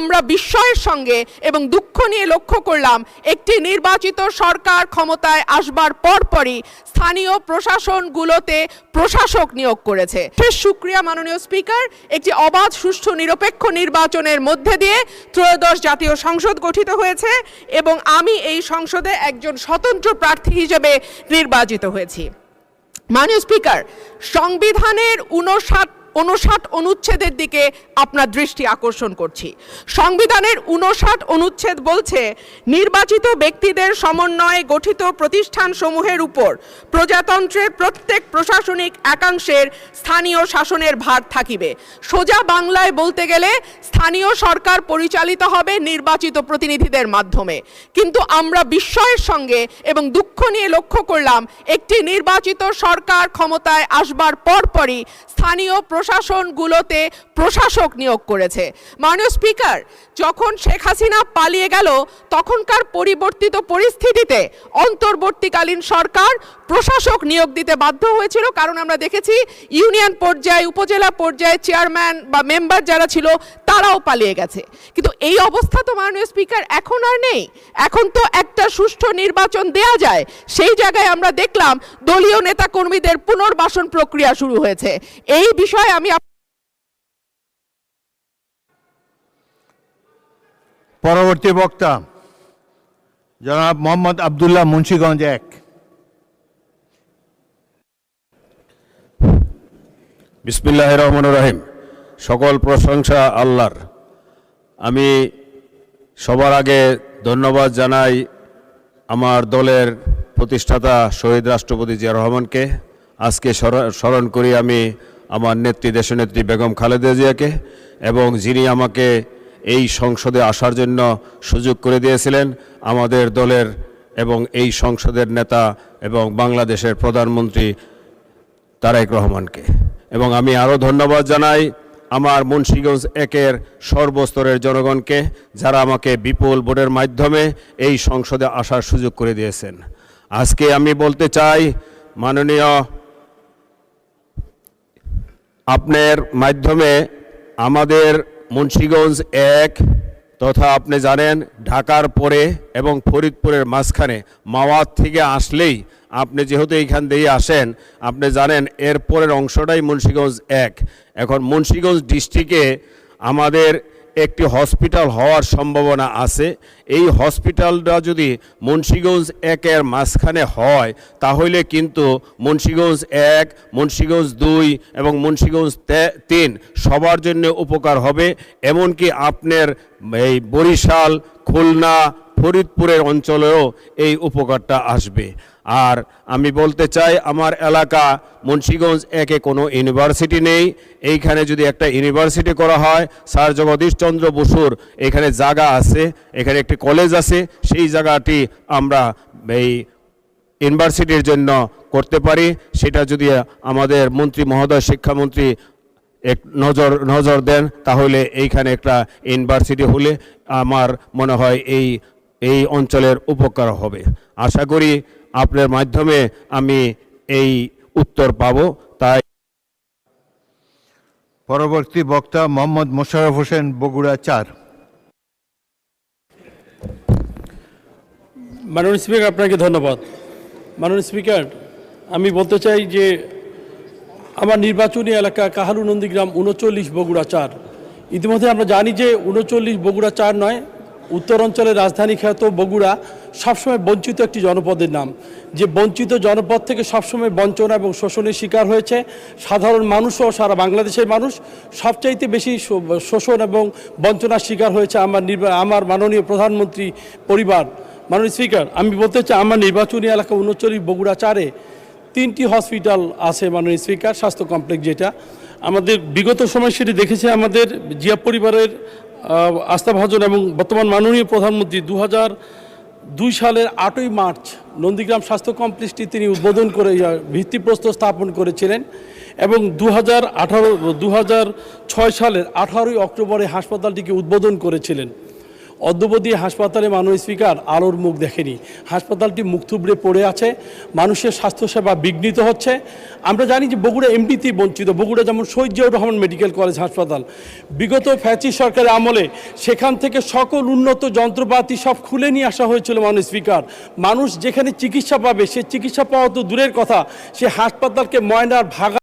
আমরা বিস্ময়ের সঙ্গে এবং দুঃখ নিয়ে লক্ষ্য করলাম একটি নির্বাচিত সরকার ক্ষমতায় আসবার পরপরই স্থানীয় প্রশাসনগুলোতে প্রশাসক নিয়োগ করেছে। শুকরিয়া মাননীয় স্পিকার, একটি অবাধ সুষ্ঠু নিরপেক্ষ নির্বাচনের মধ্যে দিয়ে ত্রয়োদশ জাতীয় সংসদ গঠিত হয়েছে এবং আমি এই সংসদে একজন স্বতন্ত্র প্রার্থী হিসেবে নির্বাচিত হয়েছি। মাননীয় স্পিকার, সংবিধানের 59 অনুচ্ছেদের দিকে আপনার দৃষ্টি আকর্ষণ করছি। সংবিধানের 59 অনুচ্ছেদ বলছে, নির্বাচিত ব্যক্তিদের সমন্বয়ে গঠিত প্রতিষ্ঠানসমূহের উপর প্রজাতন্ত্রের প্রত্যেক প্রশাসনিক একাংশের স্থানীয় শাসনের ভার থাকিবে। সোজা বাংলায় বলতে গেলে স্থানীয় সরকার পরিচালিত হবে নির্বাচিত প্রতিনিধিদের মাধ্যমে। কিন্তু আমরা বিস্ময়ের সঙ্গে এবং দুঃখ নিয়ে লক্ষ্য করলাম একটি নির্বাচিত সরকার ক্ষমতায় আসবার পরপরই স্থানীয় প্রশাসনগুলোতে প্রশাসক নিয়োগ করেছে। মাননীয় স্পিকার, যখন শেখ হাসিনা পালিয়ে গেল তখনকার পরিবর্তিত পরিস্থিতিতে অন্তর্বর্তীকালীন সরকার প্রশাসক নিয়োগ দিতে বাধ্য হয়েছিল, কারণ আমরা দেখেছি ইউনিয়ন পর্যায়ে, উপজেলা পর্যায়ে চেয়ারম্যান বা মেম্বার যারা ছিল তারাও পালিয়ে গেছে। কিন্তু এই অবস্থা তো মাননীয় স্পিকার এখন আর নেই। এখন তো একটা সুষ্ঠু নির্বাচন দেয়া যায়। সেই জায়গায় আমরা দেখলাম দলীয় নেতাকর্মীদের পুনর্বাসন প্রক্রিয়া শুরু হয়েছে। এই বিষয়ে আমি পরবর্তী বক্তা জনাব মোহাম্মদ আব্দুল্লাহ, মুন্সিগঞ্জ 1। বিসমিল্লাহির রহমানির রহিম। সকল প্রশংসা আল্লাহর। আমি সবার আগে ধন্যবাদ জানাই আমার দলের প্রতিষ্ঠাতা শহীদ রাষ্ট্রপতি জিয়া রহমানকে। আজকে স্মরণ করি আমি আমার নেত্রী, দেশনেত্রী বেগম খালেদা জিয়াকে, এবং যিনি আমাকে এই সংসদে আসার জন্য সুযোগ করে দিয়েছিলেন, আমাদের দলের এবং এই সংসদের নেতা এবং বাংলাদেশের প্রধানমন্ত্রী তারেক রহমানকে। এবং আমি আরও ধন্যবাদ জানাই আমার মুন্সিগঞ্জ 1-এর সর্বস্তরের জনগণকে, যারা আমাকে বিপুল ভোটের মাধ্যমে এই সংসদে আসার সুযোগ করে দিয়েছেন। আজকে আমি বলতে চাই, মাননীয় আপনার মাধ্যমে আমাদের মুন্সিগঞ্জ 1 তথা আপনি জানেন ঢাকার পরে এবং ফরিদপুরের মাঝখানে মাওয়াত থেকে আসলেই, আপনি যেহেতু এইখান দিয়ে আসেন, আপনি জানেন এর পরের অংশটাই মুন্সিগঞ্জ 1। এখন মুন্সিগঞ্জ ডিস্ট্রিক্টে আমাদের একটি হসপিটাল হওয়ার সম্ভাবনা আছে। এই হসপিটালটা যদি মুন্সিগঞ্জ 1-এর মাঝখানে হয়, তাহলে কিন্তু মুন্সিগঞ্জ 1, মুন্সিগঞ্জ 2 এবং মুন্সিগঞ্জ 3 সবার জন্য উপকার হবে। এমনকি আপনার এই বরিশাল, খুলনা, ফরিদপুরের অঞ্চলেও এই উপকারটা আসবে। আর আমি বলতে চাই, আমার এলাকা মুন্সিগঞ্জ 1-এ কোনো ইউনিভার্সিটি নেই। এইখানে যদি একটা ইউনিভার্সিটি করা হয়, স্যার জগদীশ চন্দ্র বসুর এখানে জায়গা আছে, এখানে একটি কলেজ আছে, সেই জায়গাটি আমরা এই ইউনিভার্সিটির জন্য করতে পারি। সেটা যদি আমাদের মন্ত্রী মহোদয়, শিক্ষামন্ত্রী এক নজর দেন, তাহলে এইখানে একটা ইউনিভার্সিটি হলে আমার মনে হয় এই অঞ্চলের উপকার হবে। আশা করি আপনার মাধ্যমে আমি এই উত্তর পাব। তাই পরবর্তী বক্তা মোহাম্মদ মোশাররফ হোসেন, বগুড়া 4। মাননীয় স্পিকার, আপনাকে ধন্যবাদ। মাননীয় স্পিকার, আমি বলতে চাই যে আমার নির্বাচনী এলাকা কাহালু নন্দীগ্রাম 39, বগুড়া 4। ইতিমধ্যে আমরা জানি যে 39 বগুড়া 4 নয়, উত্তর অঞ্চলের রাজধানী খ্যাত বগুড়া সবসময় বঞ্চিত একটি জনপদের নাম, যে বঞ্চিত জনপদ থেকে সবসময় বঞ্চনা এবং শোষণের শিকার হয়েছে সাধারণ মানুষও। সারা বাংলাদেশের মানুষ সবচাইতে বেশি শোষণ এবং বঞ্চনার শিকার হয়েছে আমার মাননীয় প্রধানমন্ত্রী পরিবার। মাননীয় স্পিকার, আমি বলতে চাই আমার নির্বাচনী এলাকা 39 বগুড়া 4-এ 3টি হসপিটাল আছে। মাননীয় স্পিকার, স্বাস্থ্য কমপ্লেক্স, যেটা আমাদের বিগত সময় সেটি দেখেছে আমাদের জিয়া পরিবারের আস্থাভাজন এবং বর্তমান মাননীয় প্রধানমন্ত্রী 2002 সালের 8ই মার্চ নন্দীগ্রাম স্বাস্থ্য কমপ্লেক্সটি তিনি উদ্বোধন করে ভিত্তিপ্রস্তর স্থাপন করেছিলেন, এবং 2006 সালের 18ই অক্টোবরে হাসপাতালটিকে উদ্বোধন করেছিলেন। অদ্যবধি হাসপাতালে মাননীয় স্পিকার আলোর মুখ দেখেনি। হাসপাতালটি মুখ থুবড়ে পড়ে আছে, মানুষের স্বাস্থ্যসেবা বিঘ্নিত হচ্ছে। আমরা জানি যে বগুড়া এমনিতেই বঞ্চিত। বগুড়া যেমন শহীদ জিয়াউর রহমান মেডিকেল কলেজ হাসপাতাল বিগত ফ্যাসিস্ট সরকারের আমলে সেখান থেকে সকল উন্নত যন্ত্রপাতি সব খুলে নিয়ে আসা হয়েছিল মাননীয় স্পিকার। মানুষ যেখানে চিকিৎসা পাবে সে চিকিৎসা পাওয়া তো দূরের কথা, সে হাসপাতালকে ময়নার ভাগা